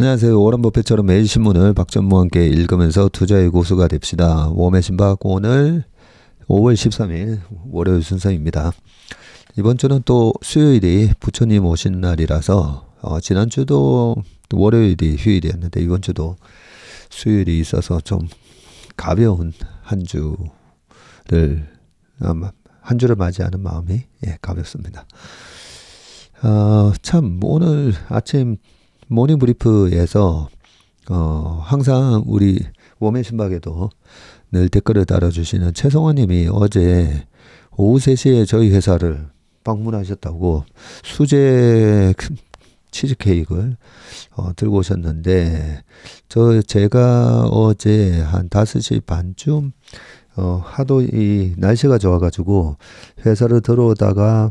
안녕하세요. 워런 버핏처럼 매일 신문을 박전무와 함께 읽으면서 투자의 고수가 됩시다. 웜의 신박 오늘 5월 13일 월요일 순서입니다. 이번 주는 또 수요일이 부처님 오신 날이라서 지난주도 월요일이 휴일이었는데 이번 주도 수요일이 있어서 좀 가벼운 한 주를 맞이하는 마음이 가볍습니다. 참 오늘 아침 모닝 브리프에서 항상 우리 웜의 신박에도 늘 댓글을 달아주시는 최성원 님이 어제 오후 3시에 저희 회사를 방문하셨다고 수제 치즈케이크를 들고 오셨는데 제가 어제 한 5시 반쯤 하도 이 날씨가 좋아가지고 회사를 들어오다가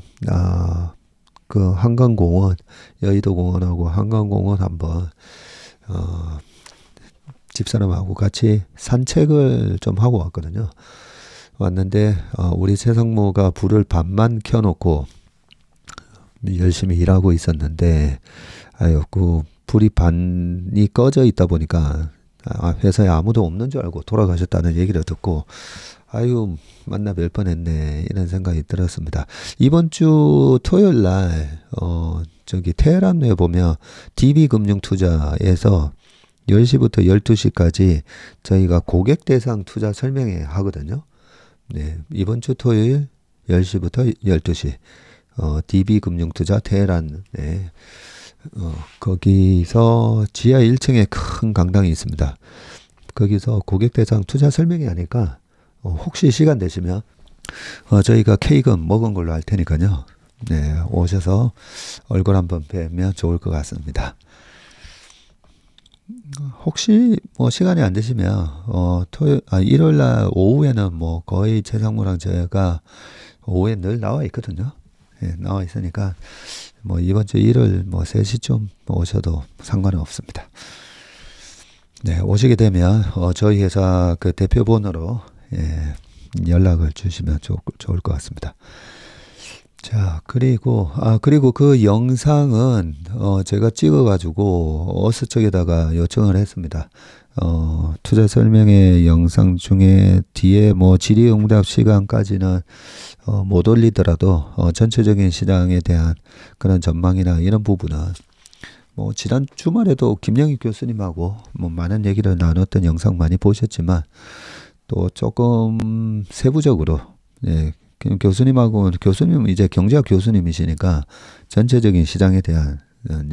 그 한강공원, 여의도공원하고 한강공원 한번 집사람하고 같이 산책을 좀 하고 왔거든요. 왔는데 우리 최상무가 불을 반만 켜놓고 열심히 일하고 있었는데 그 불이 반이 꺼져 있다 보니까 회사에 아무도 없는 줄 알고 돌아가셨다는 얘기를 듣고 만나 뵐 뻔했네 이런 생각이 들었습니다. 이번 주 토요일 날 테헤란에 보면 DB금융투자에서 10시부터 12시까지 저희가 고객 대상 투자 설명회 하거든요. 네, 이번 주 토요일 10시부터 12시 DB금융투자 테헤란에 거기서 지하 1층에 큰 강당이 있습니다. 거기서 고객 대상 투자 설명회 하니까 혹시 시간 되시면 저희가 케이크 먹은 걸로 할 테니까요. 네, 오셔서 얼굴 한번 뵈면 좋을 것 같습니다. 혹시 시간이 안 되시면 일요일 날 오후에는 거의 최상무랑 제가 오후에 늘 나와 있거든요. 네, 나와 있으니까 이번 주 일요일 3시쯤 오셔도 상관은 없습니다. 네, 오시게 되면 저희 회사 그 대표번호로 연락을 주시면 좋을 것 같습니다. 자, 그리고 그 영상은 제가 찍어가지고 어스 쪽에다가 요청을 했습니다. 투자 설명회 영상 중에 뒤에 질의응답 시간까지는 못 올리더라도 전체적인 시장에 대한 그런 전망이나 이런 부분은 지난 주말에도 김영희 교수님하고 많은 얘기를 나눴던 영상 많이 보셨지만 또 조금 세부적으로 교수님은 이제 경제학 교수님이시니까 전체적인 시장에 대한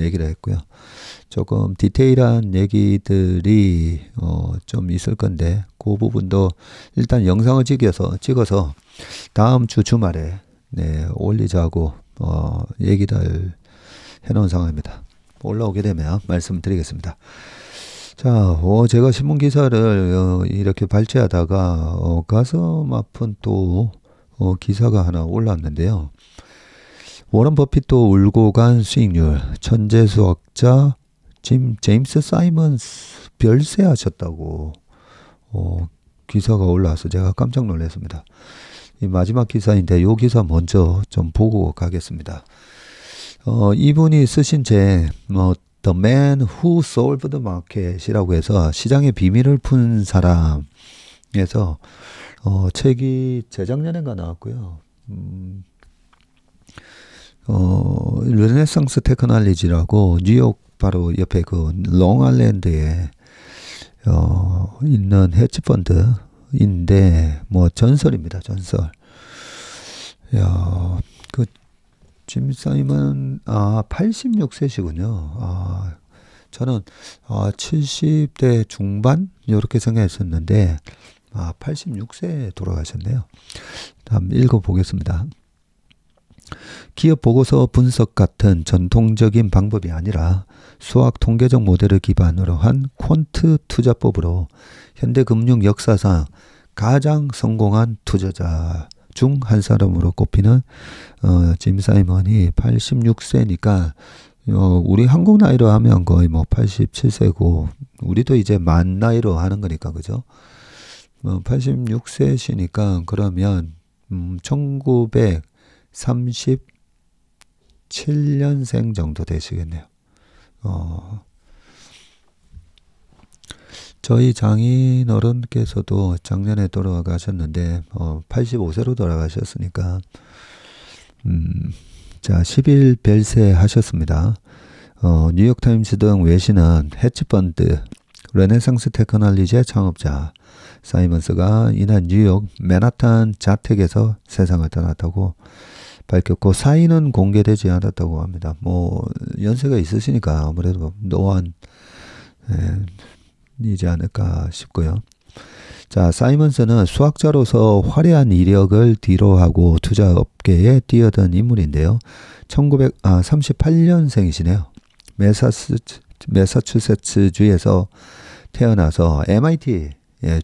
얘기를 했고요. 조금 디테일한 얘기들이 좀 있을 건데 그 부분도 일단 영상을 찍어서 다음 주 주말에 올리자고 얘기를 해놓은 상황입니다. 올라오게 되면 말씀드리겠습니다. 자, 제가 신문 기사를 이렇게 발췌하다가 가슴 아픈 또 기사가 하나 올랐는데요. 워런 버핏도 울고 간 수익률, 천재 수학자 제임스 사이먼스 별세하셨다고 기사가 올라와서 제가 깜짝 놀랐습니다. 이 마지막 기사인데 이 기사 먼저 좀 보고 가겠습니다. 이분이 쓰신 책 The Man Who Solved the Market이라고 해서 시장의 비밀을 푼 사람에서 책이 재작년인가 나왔고요. 르네상스 테크놀로지라고 뉴욕 바로 옆에 그 롱아일랜드에 있는 헤지펀드인데 전설입니다. 전설. 그 짐 사이먼 86세시군요. 저는 70대 중반 이렇게 생각했었는데 86세에 돌아가셨네요. 한번 읽어보겠습니다. 기업 보고서 분석 같은 전통적인 방법이 아니라 수학 통계적 모델을 기반으로 한 퀀트 투자법으로 현대 금융 역사상 가장 성공한 투자자 중 한 사람으로 꼽히는 짐 사이먼이 86세니까 우리 한국 나이로 하면 거의 87세고 우리도 이제 만 나이로 하는 거니까 그죠? 86세시니까 그러면 1937년생 정도 되시겠네요. 저희 장인어른께서도 작년에 돌아가셨는데 85세로 돌아가셨으니까 자 10일 별세 하셨습니다. 뉴욕타임스 등 외신은 헤지펀드 르네상스 테크놀로지의 창업자 사이먼스가 이날 뉴욕 맨하탄 자택에서 세상을 떠났다고 밝혔고 사인은 공개되지 않았다고 합니다. 뭐 연세가 있으시니까 아무래도 노안이지 않을까 싶고요. 자, 사이먼스는 수학자로서 화려한 이력을 뒤로하고 투자업계에 뛰어든 인물인데요. 1938년생이시네요. 매사추세츠주에서 태어나서 MIT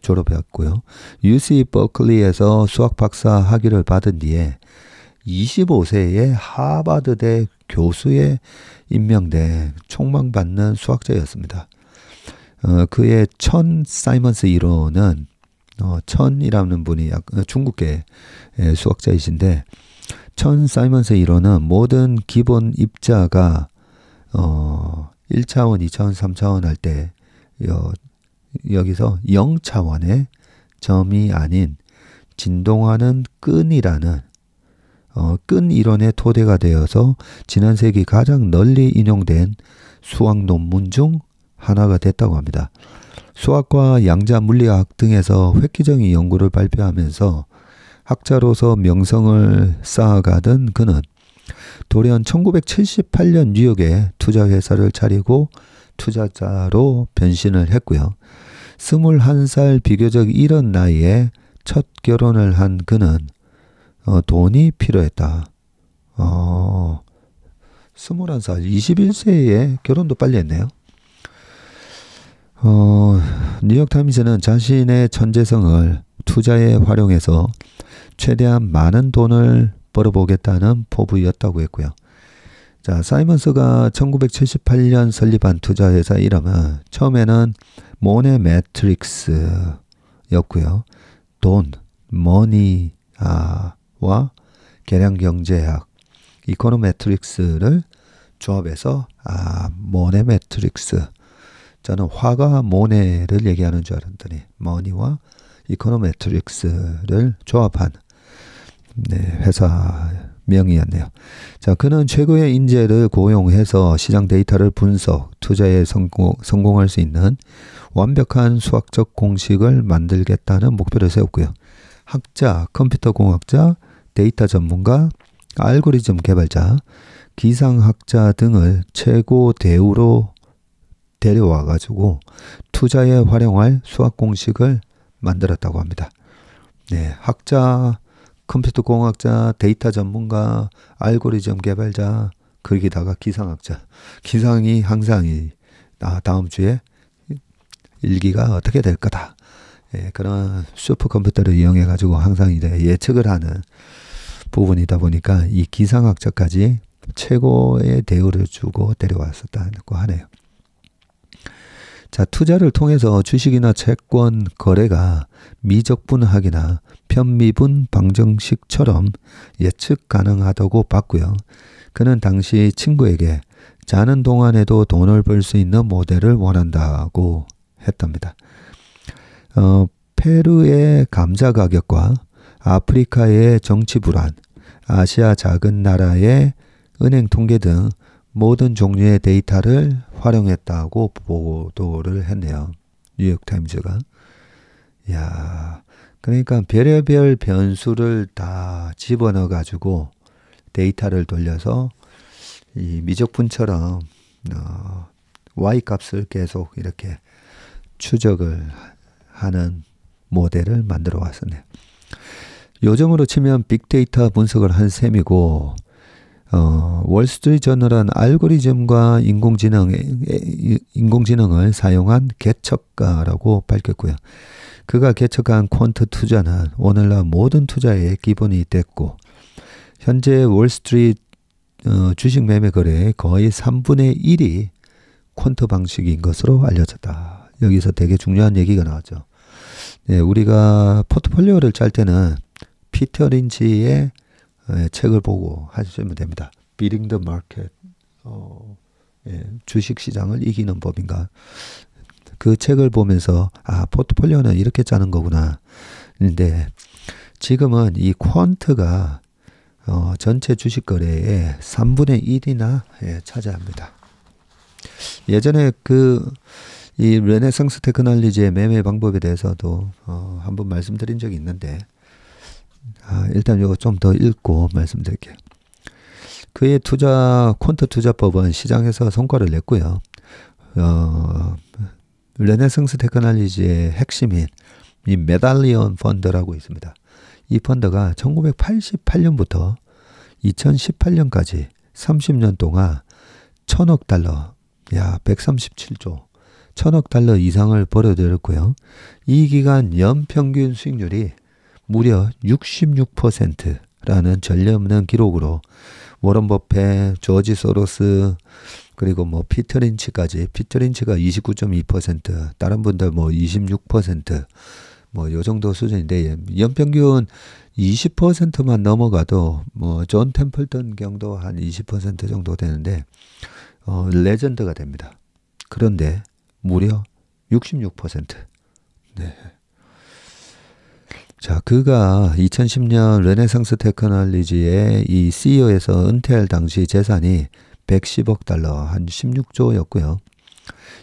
졸업했고요. UC 버클리에서 수학 박사 학위를 받은 뒤에 25세에 하버드대 교수에 임명돼 촉망받는 수학자였습니다. 그의 천 사이먼스 이론은 천이라는 분이 중국계 수학자이신데 천 사이먼스 이론은 모든 기본 입자가 1차원, 2차원, 3차원 할 때 여기서 0차원의 점이 아닌 진동하는 끈이라는 끈 이론의 토대가 되어서 지난 세기 가장 널리 인용된 수학 논문 중 하나가 됐다고 합니다. 수학과 양자 물리학 등에서 획기적인 연구를 발표하면서 학자로서 명성을 쌓아가던 그는 돌연 1978년 뉴욕에 투자회사를 차리고 투자자로 변신을 했고요. 21살 비교적 이른 나이에 첫 결혼을 한 그는 돈이 필요했다. 21살, 21세에 결혼도 빨리 했네요. 뉴욕타임스는 자신의 천재성을 투자에 활용해서 최대한 많은 돈을 벌어보겠다는 포부였다고 했고요. 자, 사이먼스가 1978년 설립한 투자회사 이름은 처음에는 모네 매트릭스였고요. 돈, 머니와 계량경제학, 이코노메트릭스를 조합해서 모네 매트릭스. 저는 화가 모네를 얘기하는 줄 알았더니 머니와 이코노메트릭스를 조합한 회사 명이었네요. 자, 그는 최고의 인재를 고용해서 시장 데이터를 분석, 투자에 성공할 수 있는 완벽한 수학적 공식을 만들겠다는 목표를 세웠고요. 학자, 컴퓨터 공학자, 데이터 전문가, 알고리즘 개발자, 기상학자 등을 최고 대우로 데려와 가지고 투자에 활용할 수학 공식을 만들었다고 합니다. 네, 학자, 컴퓨터 공학자, 데이터 전문가, 알고리즘 개발자, 거기다가 기상학자. 기상이 항상 다음 주에 일기가 어떻게 될 거다. 그런 슈퍼컴퓨터를 이용해 가지고 항상 이제 예측을 하는 부분이다 보니까 이 기상학자까지 최고의 대우를 주고 데려왔었다고 하네요. 자, 투자를 통해서 주식이나 채권 거래가 미적분학이나 편미분 방정식처럼 예측 가능하다고 봤고요. 그는 당시 친구에게 자는 동안에도 돈을 벌 수 있는 모델을 원한다고 했답니다. 페루의 감자 가격과 아프리카의 정치 불안, 아시아 작은 나라의 은행 통계 등 모든 종류의 데이터를 활용했다고 보도를 했네요. 뉴욕타임즈가. 야, 그러니까 별의별 변수를 다 집어넣어 가지고 데이터를 돌려서 이 미적분처럼 Y 값을 계속 이렇게 추적을 하는 모델을 만들어 왔었네요. 요즘으로 치면 빅데이터 분석을 한 셈이고 월스트리트 저널은 알고리즘과 인공지능을 사용한 개척가라고 밝혔고요. 그가 개척한 퀀트 투자는 오늘날 모든 투자의 기본이 됐고 현재 월스트리트 주식 매매 거래의 거의 3분의 1이 퀀트 방식인 것으로 알려졌다. 여기서 되게 중요한 얘기가 나왔죠. 네, 우리가 포트폴리오를 짤 때는 피터 린치의 책을 보고 하시면 됩니다. Beating the Market, 주식 시장을 이기는 법인가. 그 책을 보면서 포트폴리오는 이렇게 짜는 거구나. 근데 지금은 이 퀀트가 전체 주식 거래의 3분의 1이나 차지합니다. 예전에 이 르네상스 테크놀로지의 매매 방법에 대해서도 한번 말씀드린 적이 있는데 일단 이거 좀 더 읽고 말씀드릴게요. 그의 퀀트 투자법은 시장에서 성과를 냈고요. 르네상스 테크놀로지의 핵심인 이 메달리온 펀드라고 있습니다. 이 펀드가 1988년부터 2018년까지 30년 동안 1000억 달러, 137조, 1000억 달러 이상을 벌어들였고요. 이 기간 연평균 수익률이 무려 66%라는 전례 없는 기록으로 워런 버핏, 조지 소로스, 그리고 피터 린치까지, 피터 린치가 29.2%, 다른 분들 26%, 요 정도 수준인데, 연평균 20%만 넘어가도, 존 템플턴 경도 한 20% 정도 되는데, 레전드가 됩니다. 그런데, 무려 66%. 네. 자, 그가 2010년 르네상스 테크놀로지의 이 CEO에서 은퇴할 당시 재산이 110억 달러, 한 16조였고요.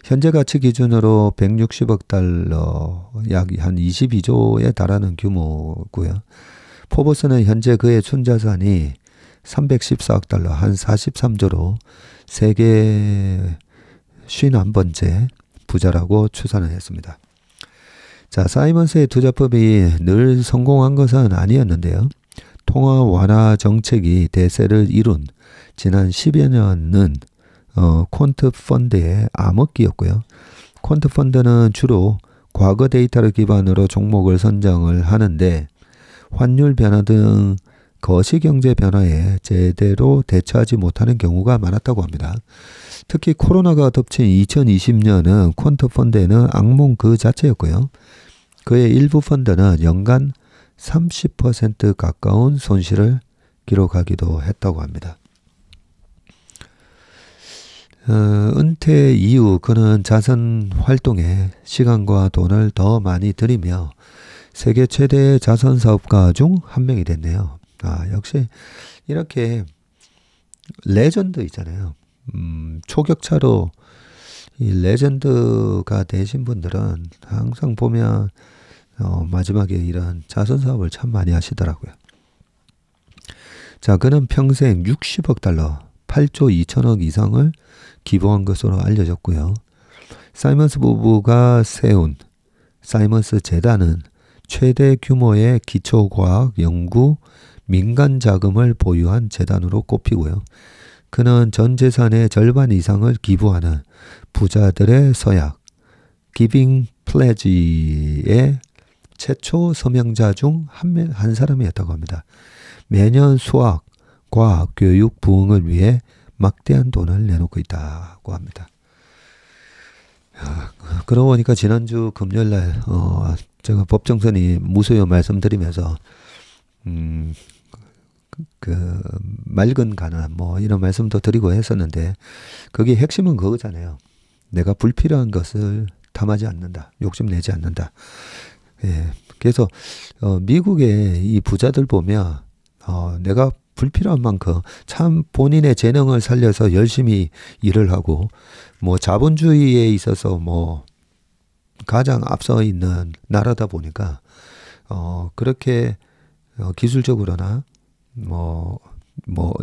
현재 가치 기준으로 160억 달러, 약 한 22조에 달하는 규모고요. 포브스는 현재 그의 순자산이 314억 달러, 한 43조로 세계 51번째 부자라고 추산을 했습니다. 자, 사이먼스의 투자법이 늘 성공한 것은 아니었는데요. 통화 완화 정책이 대세를 이룬 지난 10여 년은 퀀트 펀드의 암흑기였고요. 퀀트 펀드는 주로 과거 데이터를 기반으로 종목을 선정을 하는데 환율 변화 등 거시경제 변화에 제대로 대처하지 못하는 경우가 많았다고 합니다. 특히 코로나가 덮친 2020년은 퀀트 펀드에는 악몽 그 자체였고요. 그의 일부 펀드는 연간 30% 가까운 손실을 기록하기도 했다고 합니다. 은퇴 이후 그는 자선 활동에 시간과 돈을 더 많이 들이며 세계 최대 자선 사업가 중 한 명이 됐네요. 역시 이렇게 레전드 있잖아요. 초격차로 이 레전드가 되신 분들은 항상 보면 마지막에 이런 자선 사업을 참 많이 하시더라고요. 자, 그는 평생 60억 달러, 8조 2천억 이상을 기부한 것으로 알려졌고요. 사이먼스 부부가 세운 사이먼스 재단은 최대 규모의 기초과학 연구 민간 자금을 보유한 재단으로 꼽히고요. 그는 전 재산의 절반 이상을 기부하는 부자들의 서약, 기빙 플래지의 최초 서명자 중 한 사람이었다고 합니다. 매년 수학, 과학, 교육 부흥을 위해 막대한 돈을 내놓고 있다고 합니다. 그러고 보니까 지난주 금요일날 제가 법정선이 무소유 말씀드리면서 맑은 가난 이런 말씀도 드리고 했었는데 거기 핵심은 그거잖아요. 내가 불필요한 것을 탐하지 않는다. 욕심내지 않는다. 예. 그래서 미국의 이 부자들 보면 내가 불필요한 만큼 참 본인의 재능을 살려서 열심히 일을 하고 자본주의에 있어서 가장 앞서 있는 나라다 보니까 그렇게 기술적으로나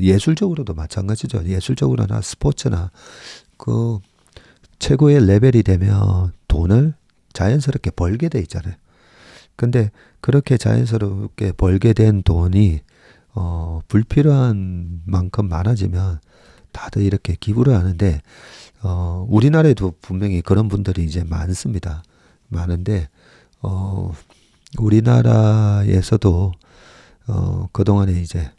예술적으로도 마찬가지죠. 예술적으로나 스포츠나 그 최고의 레벨이 되면 돈을 자연스럽게 벌게 돼 있잖아요. 근데 그렇게 자연스럽게 벌게 된 돈이 불필요한 만큼 많아지면 다들 이렇게 기부를 하는데 우리나라에도 분명히 그런 분들이 이제 많습니다. 많은데 우리나라에서도 그동안에 이제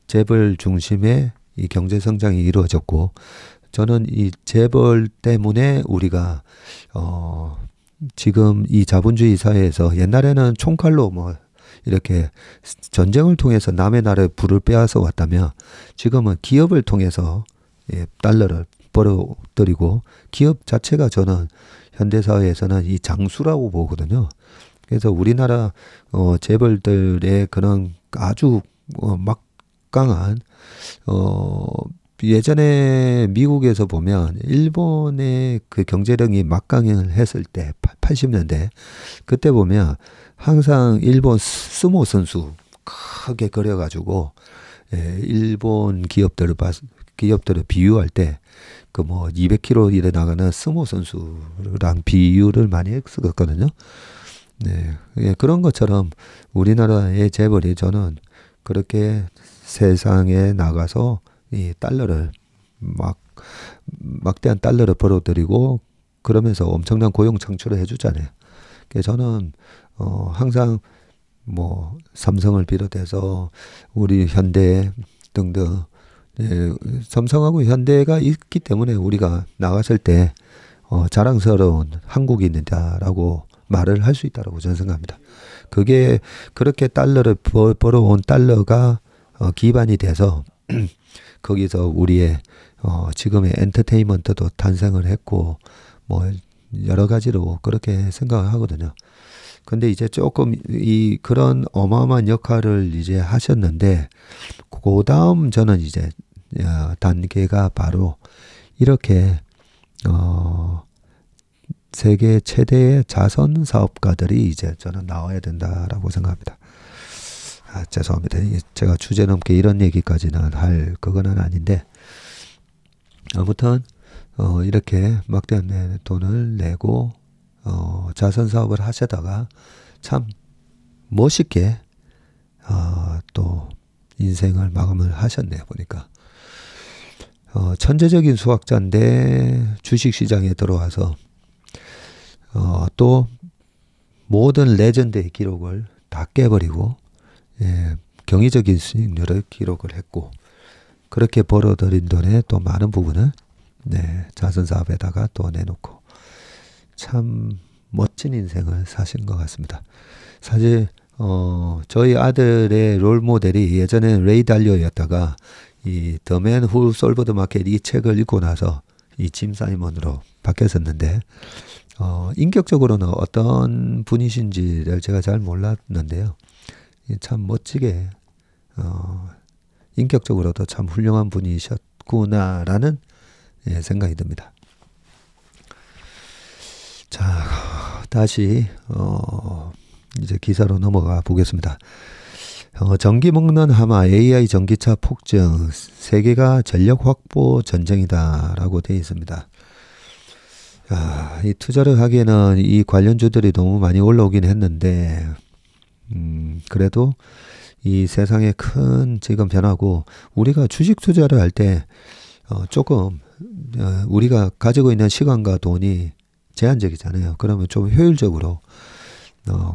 재벌 중심의 이 경제 성장이 이루어졌고 저는 이 재벌 때문에 우리가 지금 이 자본주의 사회에서 옛날에는 총칼로 이렇게 전쟁을 통해서 남의 나라의 부를 빼앗아 왔다면 지금은 기업을 통해서 달러를 벌어들이고 기업 자체가 저는 현대사회에서는 이 장수라고 보거든요. 그래서 우리나라 재벌들의 그런 아주 막강한 예전에 미국에서 보면 일본의 그 경제력이 막강을 했을 때 80년대 그때 보면 항상 일본 스모 선수 크게 그려가지고 일본 기업들을 비유할 때 그 뭐 200km 이래 나가는 스모 선수랑 비유를 많이 했었거든요. 네, 그런 것처럼 우리나라의 재벌이 저는 그렇게 세상에 나가서 이 달러를 막대한 달러를 벌어들이고 그러면서 엄청난 고용 창출을 해주잖아요. 그래서 저는 항상 뭐 삼성을 비롯해서 우리 현대 등등 삼성하고 현대가 있기 때문에 우리가 나갔을 때 자랑스러운 한국인이다라고 말을 할 수 있다라고 저는 생각합니다. 그게 그렇게 달러를 벌어온 달러가 기반이 돼서 거기서 우리의 지금의 엔터테인먼트도 탄생을 했고 뭐 여러 가지로 그렇게 생각을 하거든요. 근데 이제 조금 그런 어마어마한 역할을 이제 하셨는데 그 다음 저는 이제 단계가 바로 이렇게 세계 최대의 자선 사업가들이 이제 저는 나와야 된다라고 생각합니다. 죄송합니다. 제가 주제 넘게 이런 얘기까지는 할 그거는 아닌데 아무튼 이렇게 막대한 돈을 내고 자선 사업을 하시다가 참 멋있게 또 인생을 마감을 하셨네요. 보니까 천재적인 수학자인데 주식시장에 들어와서 또 모든 레전드의 기록을 다 깨버리고 경이적인 수익률을 기록을 했고 그렇게 벌어들인 돈의 또 많은 부분을 자선 사업에다가 또 내놓고 참 멋진 인생을 사신 것 같습니다. 사실 저희 아들의 롤 모델이 예전에 레이 달리오였다가 이 The Man Who Solved the Market 이 책을 읽고 나서 이 짐 사이먼으로 바뀌었었는데 인격적으로는 어떤 분이신지를 제가 잘 몰랐는데요. 참 멋지게 인격적으로도 참 훌륭한 분이셨구나라는 생각이 듭니다. 자, 다시 이제 기사로 넘어가 보겠습니다. 전기 먹는 하마 AI 전기차 폭증 세계가 전력 확보 전쟁이다라고 되어 있습니다. 이 투자를 하기에는 이 관련주들이 너무 많이 올라오긴 했는데 그래도 이 세상에 큰 지금 변화고 우리가 주식 투자를 할 때 조금 우리가 가지고 있는 시간과 돈이 제한적이잖아요. 그러면 좀 효율적으로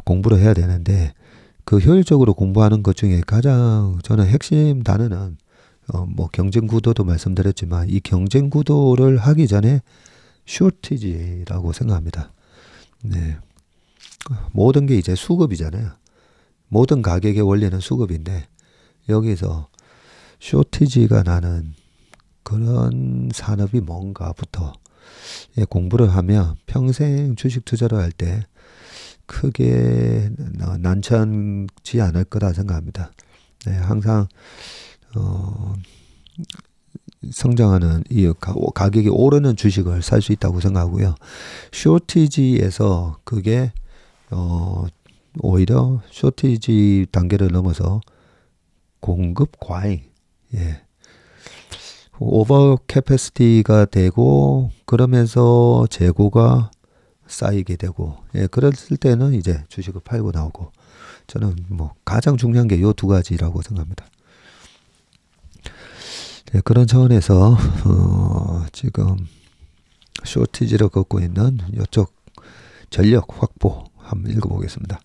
공부를 해야 되는데 그 효율적으로 공부하는 것 중에 가장 저는 핵심 단어는 뭐 경쟁 구도도 말씀드렸지만 이 경쟁 구도를 하기 전에 쇼티지라고 생각합니다. 네. 모든 게 이제 수급이잖아요. 모든 가격의 원리는 수급인데 여기서 쇼티지가 나는 그런 산업이 뭔가부터 공부를 하면 평생 주식 투자를 할 때 크게 난처하지 않을 거다 생각합니다. 네, 항상 성장하는 이 가격이 오르는 주식을 살 수 있다고 생각하고요. 쇼티지에서 그게 오히려 쇼티지 단계를 넘어서 공급 과잉, 오버 캐패시티가 되고 그러면서 재고가 쌓이게 되고 그랬을 때는 이제 주식을 팔고 나오고 저는 뭐 가장 중요한 게 요 두 가지라고 생각합니다. 그런 차원에서 지금 쇼티지를 걷고 있는 이쪽 전력 확보 한번 읽어보겠습니다.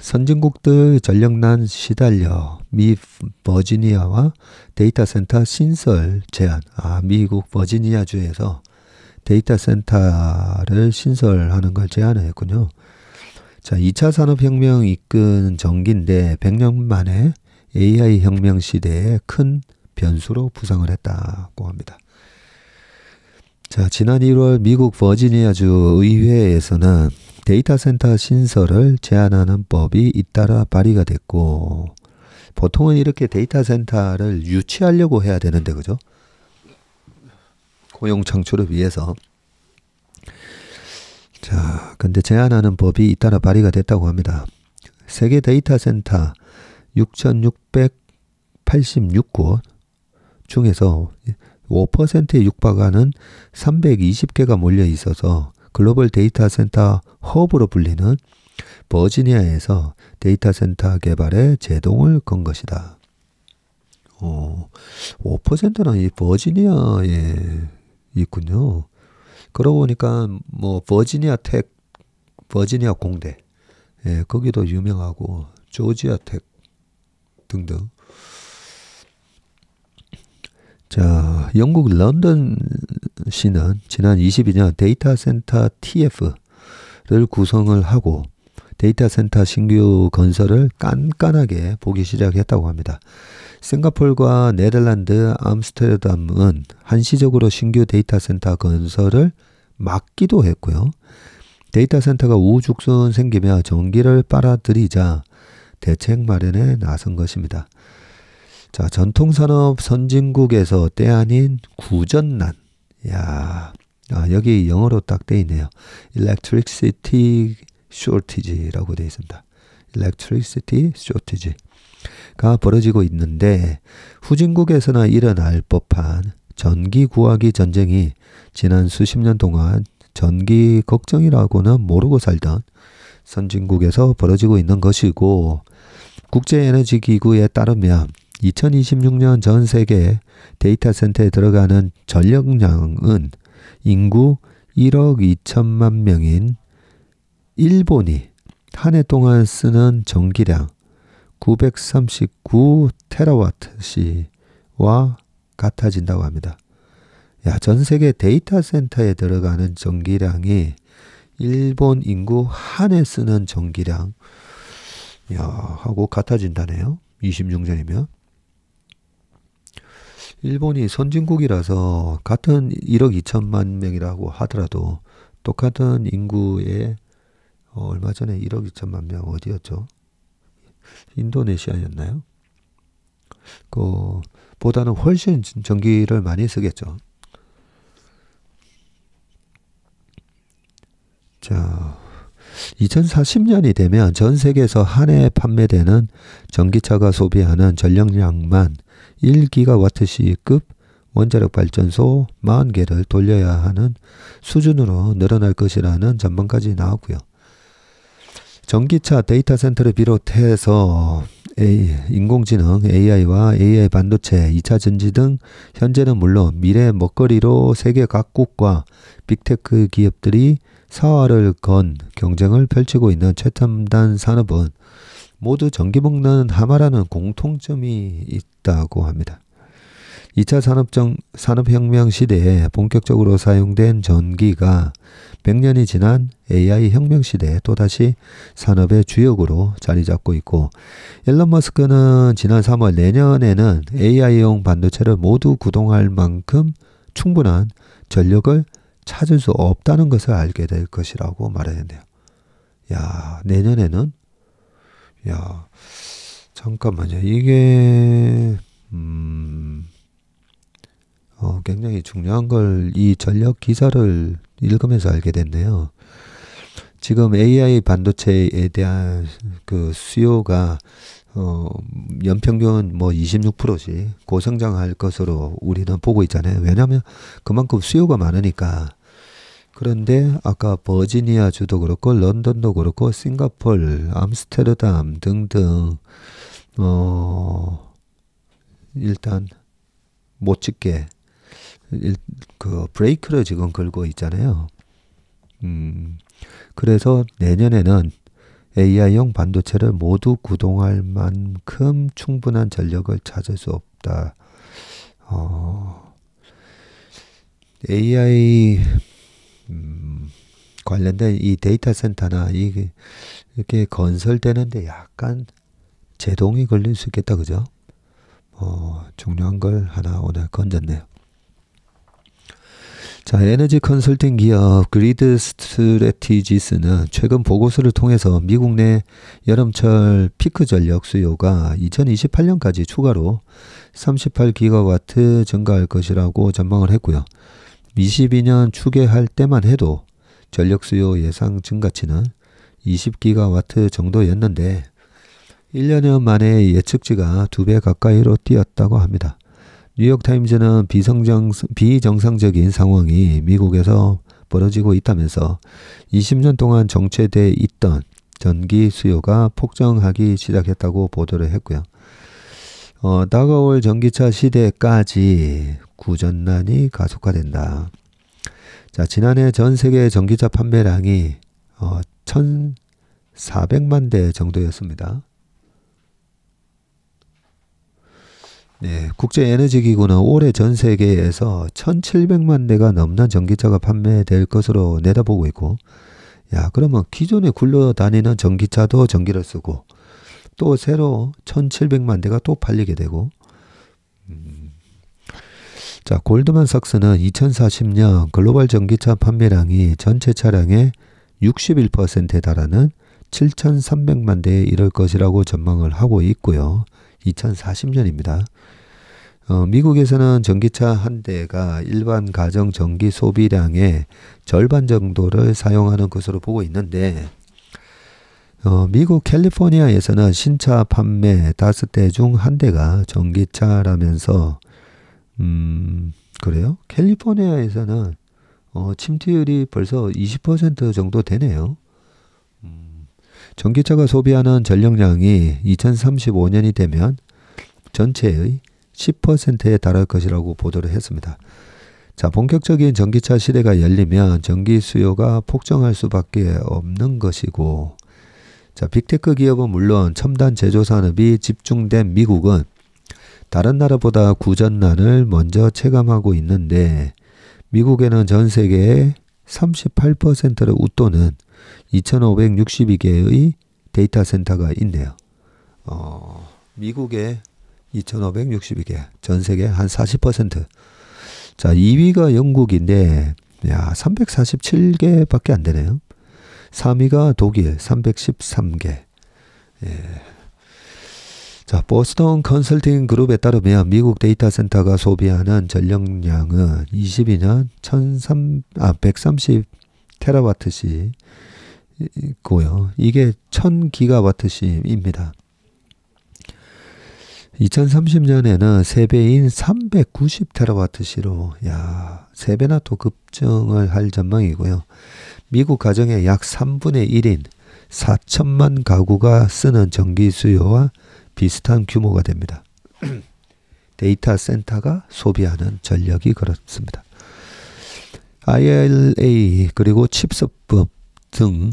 선진국들 전력난 시달려 미 버지니아와 데이터 센터 신설 제한. 미국 버지니아주에서 데이터 센터를 신설하는 걸 제안을 했군요. 자, 2차 산업혁명 이끈 전기인데 100년 만에 AI 혁명 시대에 큰 변수로 부상을 했다고 합니다. 자, 지난 1월 미국 버지니아주 의회에서는 데이터 센터 신설을 제한하는 법이 잇따라 발의가 됐고, 보통은 이렇게 데이터 센터를 유치하려고 해야 되는데, 그죠? 고용 창출을 위해서. 자, 근데 제한하는 법이 잇따라 발의가 됐다고 합니다. 세계 데이터 센터 6,686곳 중에서 5%에 육박하는 320개가 몰려 있어서 글로벌 데이터 센터 허브로 불리는 버지니아에서 데이터 센터 개발에 제동을 건 것이다. 5%는 이 버지니아에 있군요. 그러고 보니까 뭐 버지니아 텍, 버지니아 공대, 예, 거기도 유명하고 조지아 텍 등등. 자, 영국 런던시는 지난 22년 데이터 센터 TF를 구성을 하고 데이터 센터 신규 건설을 깐깐하게 보기 시작했다고 합니다. 싱가포르와 네덜란드, 암스테르담은 한시적으로 신규 데이터 센터 건설을 막기도 했고요. 데이터 센터가 우후죽순 생기며 전기를 빨아들이자 대책 마련에 나선 것입니다. 자, 전통산업 선진국에서 때 아닌 구전난. 야, 여기 영어로 딱 돼 있네요. Electricity shortage라고 돼 있습니다. Electricity shortage가 벌어지고 있는데, 후진국에서나 일어날 법한 전기 구하기 전쟁이 지난 수십 년 동안 전기 걱정이라고는 모르고 살던 선진국에서 벌어지고 있는 것이고, 국제에너지기구에 따르면 2026년 전 세계 데이터 센터에 들어가는 전력량은 인구 1억 2천만 명인 일본이 한 해 동안 쓰는 전기량 939 테라와트시와 같아진다고 합니다. 야, 전 세계 데이터 센터에 들어가는 전기량이 일본 인구 한 해 쓰는 전기량 하고 같아진다네요. 26년이면. 일본이 선진국이라서 같은 1억 2천만 명이라고 하더라도 똑같은 인구의 얼마 전에 1억 2천만 명 어디였죠? 인도네시아였나요? 보다는 훨씬 전기를 많이 쓰겠죠. 자, 2040년이 되면 전 세계에서 한 해 판매되는 전기차가 소비하는 전력량만 1기가와트시급 원자력 발전소 40개를 돌려야 하는 수준으로 늘어날 것이라는 전망까지 나왔고요. 전기차 데이터 센터를 비롯해서 인공지능, AI와 AI 반도체, 2차 전지 등 현재는 물론 미래 먹거리로 세계 각국과 빅테크 기업들이 사활을 건 경쟁을 펼치고 있는 최첨단 산업은 모두 전기 먹는 하마라는 공통점이 있다고 합니다. 2차 산업혁명 시대에 본격적으로 사용된 전기가 100년이 지난 AI 혁명 시대에 또다시 산업의 주역으로 자리 잡고 있고, 일론 머스크는 지난 3월 내년에는 AI용 반도체를 모두 구동할 만큼 충분한 전력을 찾을 수 없다는 것을 알게 될 것이라고 말했는데요. 야, 내년에는? 야, 잠깐만요. 이게 굉장히 중요한 걸 이 전력 기사를 읽으면서 알게 됐네요. 지금 AI 반도체에 대한 그 수요가 연평균 뭐 26%씩 고성장할 것으로 우리는 보고 있잖아요. 왜냐하면 그만큼 수요가 많으니까. 그런데 아까 버지니아주도 그렇고 런던도 그렇고 싱가포르, 암스테르담 등등 일단 못짓게 그 브레이크를 지금 걸고 있잖아요. 그래서 내년에는 AI용 반도체를 모두 구동할 만큼 충분한 전력을 찾을 수 없다. AI 관련된 이 데이터 센터나 이렇게 건설되는데 약간 제동이 걸릴 수 있겠다, 그죠? 중요한 걸 하나 오늘 건졌네요. 자, 에너지 컨설팅 기업 그리드 스트래티지스는 최근 보고서를 통해서 미국 내 여름철 피크 전력 수요가 2028년까지 추가로 38기가와트 증가할 것이라고 전망을 했고요. 22년 추계할 때만 해도 전력 수요 예상 증가치는 20기가와트 정도였는데 1년 만에 예측치가 2배 가까이로 뛰었다고 합니다. 뉴욕타임즈는 비정상적인 상황이 미국에서 벌어지고 있다면서 20년 동안 정체돼 있던 전기 수요가 폭증하기 시작했다고 보도를 했고요. 다가올 전기차 시대까지 구전난이 가속화된다. 자, 지난해 전 세계 전기차 판매량이 1,400만 대 정도였습니다. 네, 국제에너지기구는 올해 전 세계에서 1,700만 대가 넘는 전기차가 판매될 것으로 내다보고 있고, 야, 그러면 기존에 굴러다니는 전기차도 전기를 쓰고, 또 새로 1,700만 대가 또 팔리게 되고, 자, 골드만삭스는 2040년 글로벌 전기차 판매량이 전체 차량의 61%에 달하는 7,300만 대에 이를 것이라고 전망을 하고 있고요. 2040년입니다. 미국에서는 전기차 한 대가 일반 가정 전기 소비량의 절반 정도를 사용하는 것으로 보고 있는데, 미국 캘리포니아에서는 신차 판매 5대 중 한 대가 전기차라면서, 그래요? 캘리포니아에서는 침투율이 벌써 20% 정도 되네요. 전기차가 소비하는 전력량이 2035년이 되면 전체의 10%에 달할 것이라고 보도를 했습니다. 자, 본격적인 전기차 시대가 열리면 전기 수요가 폭증할 수밖에 없는 것이고, 자, 빅테크 기업은 물론 첨단 제조 산업이 집중된 미국은 다른 나라보다 구전난을 먼저 체감하고 있는데, 미국에는 전 세계의 38%를 웃도는 2,562개의 데이터 센터가 있네요. 미국에 2,562개, 전 세계 한 40%. 자, 2위가 영국인데, 야, 347개밖에 안 되네요. 3위가 독일, 313개. 예. 자, 보스턴 컨설팅 그룹에 따르면 미국 데이터 센터가 소비하는 전력량은 22년 130 테라와트시 고요. 이게 1000기가와트시입니다. 2030년에는 3배인 390 테라와트시로, 야, 3배나 또 급증을 할 전망이고요. 미국 가정의 약 3분의 1인 4천만 가구가 쓰는 전기 수요와 비슷한 규모가 됩니다. 데이터 센터가 소비하는 전력이 그렇습니다. IRA 그리고 칩스법 등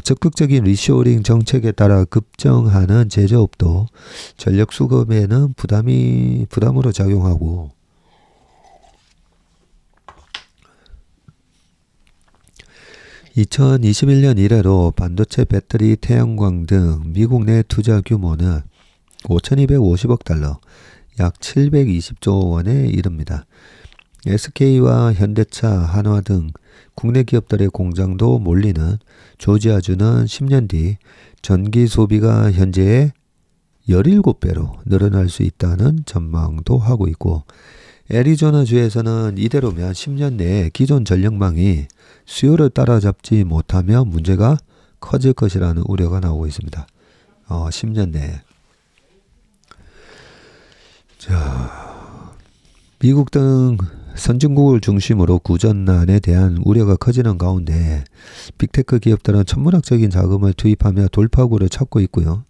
적극적인 리쇼어링 정책에 따라 급증하는 제조업도 전력 수급에는 부담으로 작용하고, 2021년 이래로 반도체, 배터리, 태양광 등 미국 내 투자 규모는 5,250억 달러, 약 720조 원에 이릅니다. SK와 현대차, 한화 등 국내 기업들의 공장도 몰리는 조지아주는 10년 뒤 전기 소비가 현재의 17배로 늘어날 수 있다는 전망도 하고 있고, 애리조나주에서는 이대로면 10년 내에 기존 전력망이 수요를 따라잡지 못하며 문제가 커질 것이라는 우려가 나오고 있습니다. 10년 내에. 자, 미국 등 선진국을 중심으로 구전난에 대한 우려가 커지는 가운데 빅테크 기업들은 천문학적인 자금을 투입하며 돌파구를 찾고 있고요.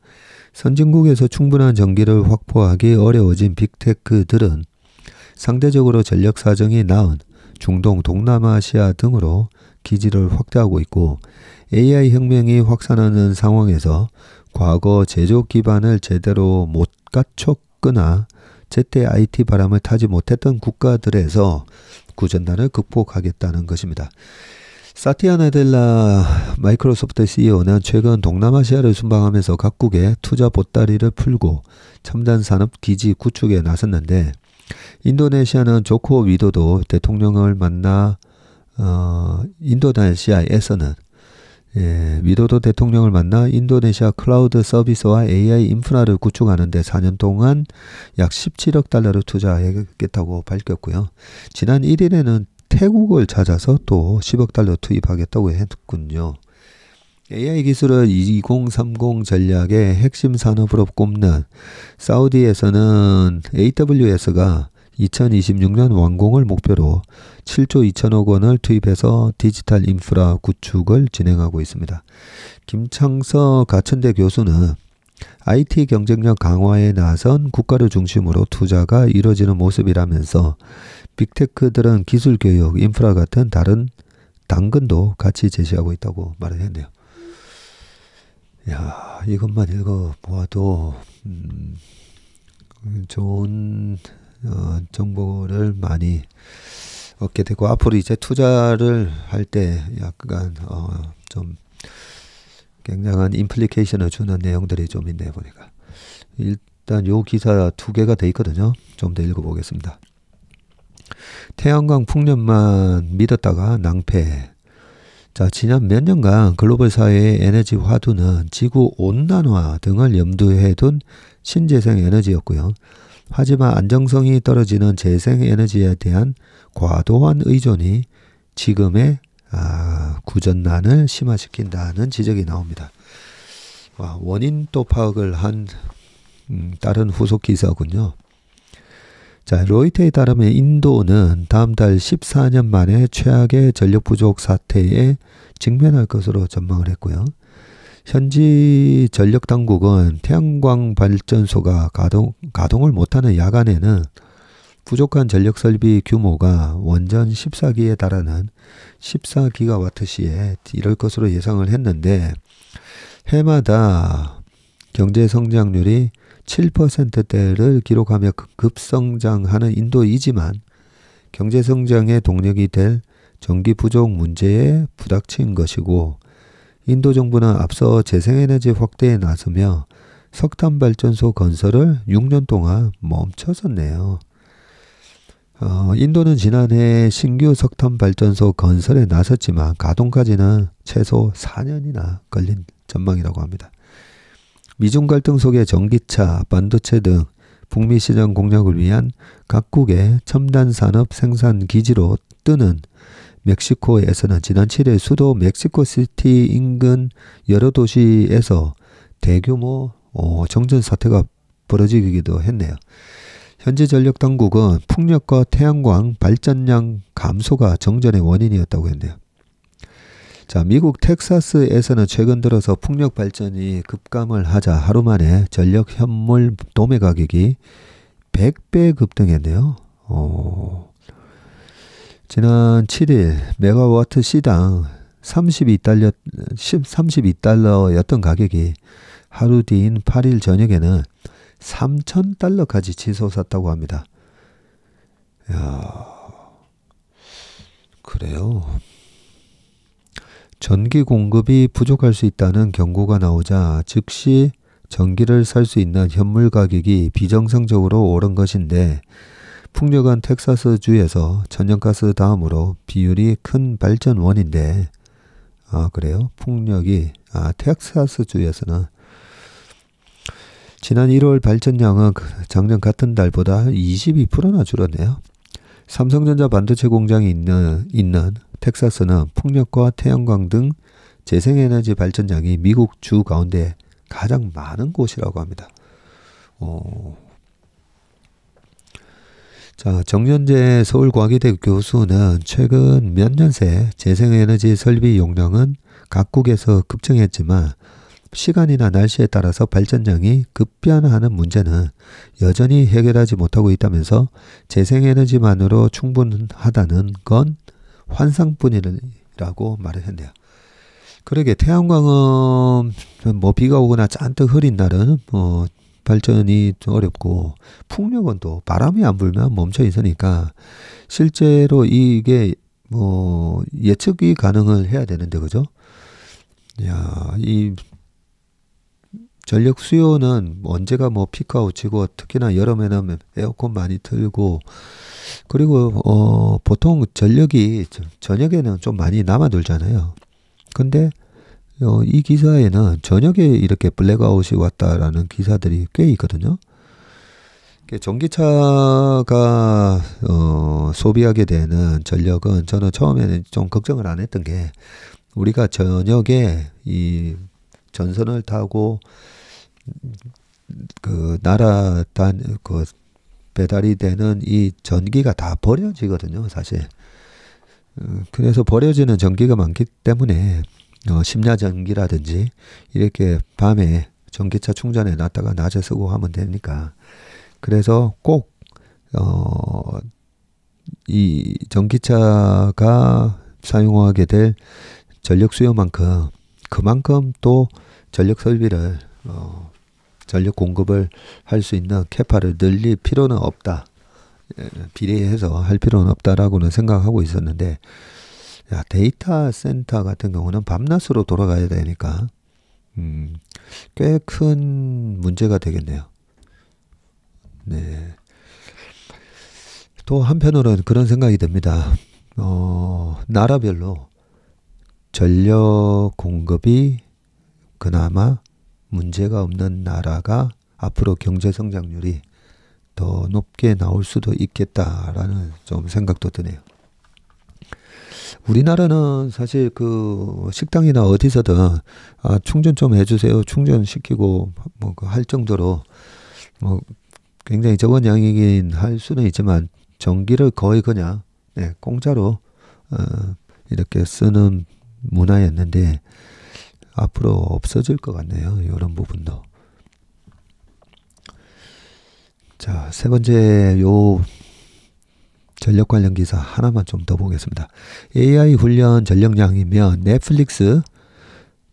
선진국에서 충분한 전기를 확보하기 어려워진 빅테크들은 상대적으로 전력 사정이 나은 중동, 동남아시아 등으로 기지를 확대하고 있고, AI 혁명이 확산하는 상황에서 과거 제조 기반을 제대로 못 갖췄거나 제때 IT 바람을 타지 못했던 국가들에서 구전난을 극복하겠다는 것입니다. 사티아 나델라 마이크로소프트 CEO는 최근 동남아시아를 순방하면서 각국의 투자 보따리를 풀고 첨단 산업 기지 구축에 나섰는데, 인도네시아는 조코 위도도 대통령을 만나 인도네시아에서는 위도도 대통령을 만나 인도네시아 클라우드 서비스와 AI 인프라를 구축하는 데 4년 동안 약 17억 달러를 투자하겠다고 밝혔고요. 지난 1일에는 태국을 찾아서 또 10억 달러 투입하겠다고 했군요. AI 기술을 2030 전략의 핵심 산업으로 꼽는 사우디에서는 AWS가 2026년 완공을 목표로 7조 2천억 원을 투입해서 디지털 인프라 구축을 진행하고 있습니다. 김창서 가천대 교수는 IT 경쟁력 강화에 나선 국가를 중심으로 투자가 이루어지는 모습이라면서 빅테크들은 기술 교육, 인프라 같은 다른 당근도 같이 제시하고 있다고 말을 했네요. 야, 이것만 읽어보아도 좋은 정보를 많이 얻게 되고, 앞으로 이제 투자를 할 때 약간 좀 굉장한 임플리케이션을 주는 내용들이 좀 있네요. 보니까 일단 요 기사 2개가 돼 있거든요. 좀 더 읽어보겠습니다. 태양광 풍력만 믿었다가 낭패. 자, 지난 몇 년간 글로벌 사회의 에너지 화두는 지구 온난화 등을 염두에 둔 신재생 에너지였고요. 하지만 안정성이 떨어지는 재생에너지에 대한 과도한 의존이 지금의 구전난을 심화시킨다는 지적이 나옵니다. 원인 또 파악을 한 다른 후속 기사군요. 자, 로이터에 따르면 인도는 다음 달 14년 만에 최악의 전력 부족 사태에 직면할 것으로 전망을 했고요. 현지 전력 당국은 태양광 발전소가 가동을 못하는 야간에는 부족한 전력 설비 규모가 원전 14기에 달하는 14기가와트시에 이를 것으로 예상을 했는데, 해마다 경제 성장률이 7%대를 기록하며 급성장하는 인도이지만 경제 성장의 동력이 될 전기 부족 문제에 부닥친 것이고, 인도 정부는 앞서 재생에너지 확대에 나서며 석탄 발전소 건설을 6년 동안 멈춰섰네요. 인도는 지난해 신규 석탄 발전소 건설에 나섰지만 가동까지는 최소 4년이나 걸린 전망이라고 합니다. 미중 갈등 속에 전기차, 반도체 등 북미 시장 공략을 위한 각국의 첨단 산업 생산 기지로 뜨는 멕시코에서는 지난 7일 수도 멕시코시티 인근 여러 도시에서 대규모 정전 사태가 벌어지기도 했네요. 현지 전력 당국은 풍력과 태양광 발전량 감소가 정전의 원인이었다고 했네요. 자, 미국 텍사스에서는 최근 들어서 풍력 발전이 급감을 하자 하루 만에 전력 현물 도매 가격이 100배 급등했네요. 지난 7일 메가와트 시당 32달러였던 가격이 하루 뒤인 8일 저녁에는 3,000달러까지 치솟았다고 합니다. 야, 그래요. 전기 공급이 부족할 수 있다는 경고가 나오자 즉시 전기를 살 수 있는 현물 가격이 비정상적으로 오른 것인데, 풍력은 텍사스주에서 천연가스 다음으로 비율이 큰 발전원인데, 그래요? 풍력이 텍사스주에서는 지난 1월 발전량은 작년 같은 달보다 22%나 줄었네요. 삼성전자 반도체 공장이 있는 텍사스는 풍력과 태양광 등 재생에너지 발전량이 미국 주 가운데 가장 많은 곳이라고 합니다. 자, 정연재 서울과기대 교수는 최근 몇 년 새 재생에너지 설비 용량은 각국에서 급증했지만 시간이나 날씨에 따라서 발전량이 급변하는 문제는 여전히 해결하지 못하고 있다면서 재생에너지만으로 충분하다는 건 환상뿐이라고 말을 했네요. 그러게 태양광은 뭐 비가 오거나 잔뜩 흐린 날은 발전이 어렵고, 풍력은 또 바람이 안 불면 멈춰 있으니까 실제로 이게 예측이 가능을 해야 되는데, 그죠? 야, 이 전력 수요는 언제가 피크아웃이고, 특히나 여름에는 에어컨 많이 틀고 그리고 보통 전력이 저녁에는 좀 많이 남아돌잖아요. 근데 이 기사에는 저녁에 이렇게 블랙아웃이 왔다라는 기사들이 꽤 있거든요. 전기차가 소비하게 되는 전력은 저는 처음에는 좀 걱정을 안 했던 게, 우리가 저녁에 이 전선을 타고 그 그 배달이 되는 이 전기가 다 버려지거든요, 사실. 그래서 버려지는 전기가 많기 때문에 심야 전기라든지 이렇게 밤에 전기차 충전해 놨다가 낮에 쓰고 하면 되니까. 그래서 꼭 이 전기차가 사용하게 될 전력 수요만큼 그만큼 또 전력 설비를 전력 공급을 할 수 있는 캐파를 늘릴 필요는 없다. 비례해서 할 필요는 없다라고는 생각하고 있었는데, 데이터 센터 같은 경우는 밤낮으로 돌아가야 되니까 꽤 큰 문제가 되겠네요. 네. 또 한편으로는 그런 생각이 듭니다. 나라별로 전력 공급이 그나마 문제가 없는 나라가 앞으로 경제 성장률이 더 높게 나올 수도 있겠다라는 좀 생각도 드네요. 우리나라는 사실 그 식당이나 어디서든 충전 좀 해주세요, 충전시키고 뭐 할 정도로 굉장히 적은 양이긴 할 수는 있지만 전기를 거의 그냥 공짜로 이렇게 쓰는 문화였는데 앞으로 없어질 것 같네요, 이런 부분도. 자, 세 번째 전력 관련 기사 하나만 좀 더 보겠습니다. AI 훈련 전력량이면 넷플릭스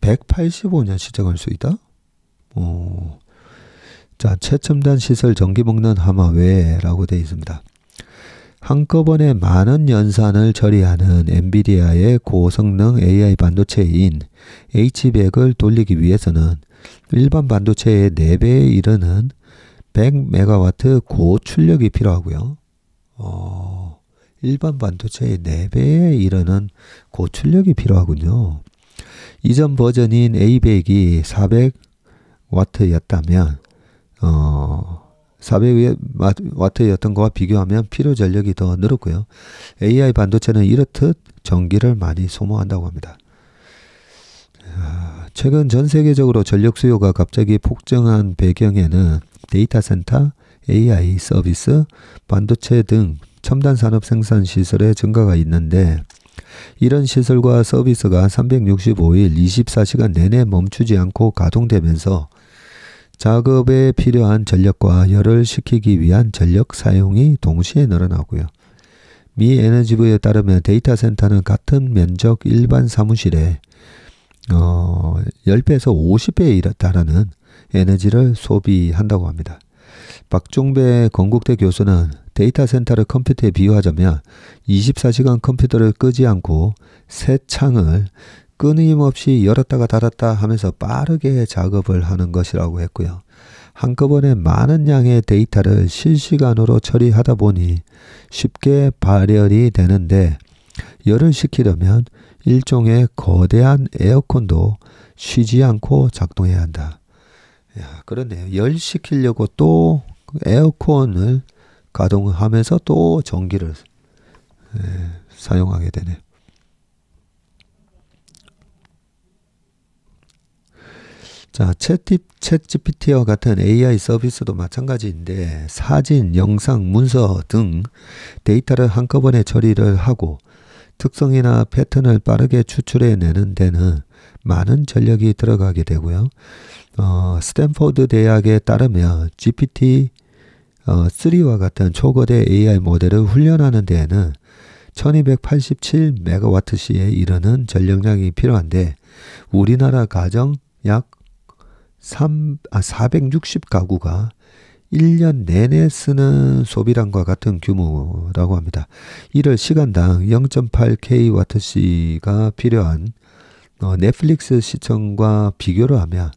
185년 시청할 수 있다? 자, 최첨단 시설 전기 먹는 하마 외라고 되어 있습니다. 한꺼번에 많은 연산을 처리하는 엔비디아의 고성능 AI 반도체인 H100을 돌리기 위해서는 일반 반도체의 4배에 이르는 100메가와트 고출력이 필요하고요. 일반 반도체의 4배에 이르는 고출력이 필요하군요. 이전 버전인 A100이 400와트였다면 400와트였던 것과 비교하면 필요 전력이 더 늘었고요. AI 반도체는 이렇듯 전기를 많이 소모한다고 합니다. 최근 전 세계적으로 전력 수요가 갑자기 폭증한 배경에는 데이터 센터, AI 서비스, 반도체 등 첨단 산업 생산 시설의 증가가 있는데, 이런 시설과 서비스가 365일 24시간 내내 멈추지 않고 가동되면서 작업에 필요한 전력과 열을 식히기 위한 전력 사용이 동시에 늘어나고요. 미 에너지부에 따르면 데이터 센터는 같은 면적 일반 사무실에 10배에서 50배에 달하는 에너지를 소비한다고 합니다. 박종배 건국대 교수는 데이터 센터를 컴퓨터에 비유하자면 24시간 컴퓨터를 끄지 않고 새 창을 끊임없이 열었다가 닫았다 하면서 빠르게 작업을 하는 것이라고 했고요. 한꺼번에 많은 양의 데이터를 실시간으로 처리하다 보니 쉽게 발열이 되는데, 열을 식히려면 일종의 거대한 에어컨도 쉬지 않고 작동해야 한다. 그렇네요. 열 식히려고 또 에어컨을 가동하면서 또 전기를 사용하게 되네요. 자, 챗GPT와 같은 AI 서비스도 마찬가지인데, 사진, 영상, 문서 등 데이터를 한꺼번에 처리를 하고 특성이나 패턴을 빠르게 추출해내는 데는 많은 전력이 들어가게 되고요. 스탠포드 대학에 따르면 GPT-3와 같은 초거대 AI 모델을 훈련하는 데에는 1287메가와트시에 이르는 전력량이 필요한데, 우리나라 가정 약 460가구가 1년 내내 쓰는 소비량과 같은 규모라고 합니다. 이를 시간당 0.8kWh가 필요한 넷플릭스 시청과 비교를 하면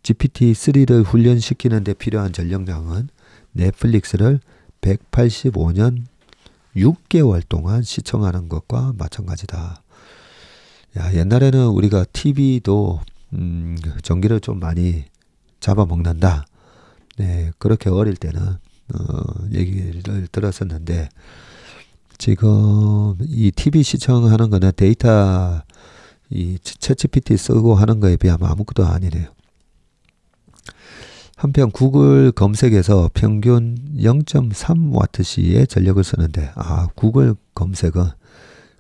GPT-3를 훈련시키는 데 필요한 전력량은 넷플릭스를 185년 6개월 동안 시청하는 것과 마찬가지다. 야, 옛날에는 우리가 TV도 전기를 좀 많이 잡아먹는다. 네, 그렇게 어릴 때는 얘기를 들었었는데 지금 이 TV 시청하는 거는 데이터 이 챗GPT 쓰고 하는 거에 비하면 아무것도 아니래요. 한편 구글 검색에서 평균 0.3W시의 전력을 쓰는데 구글 검색은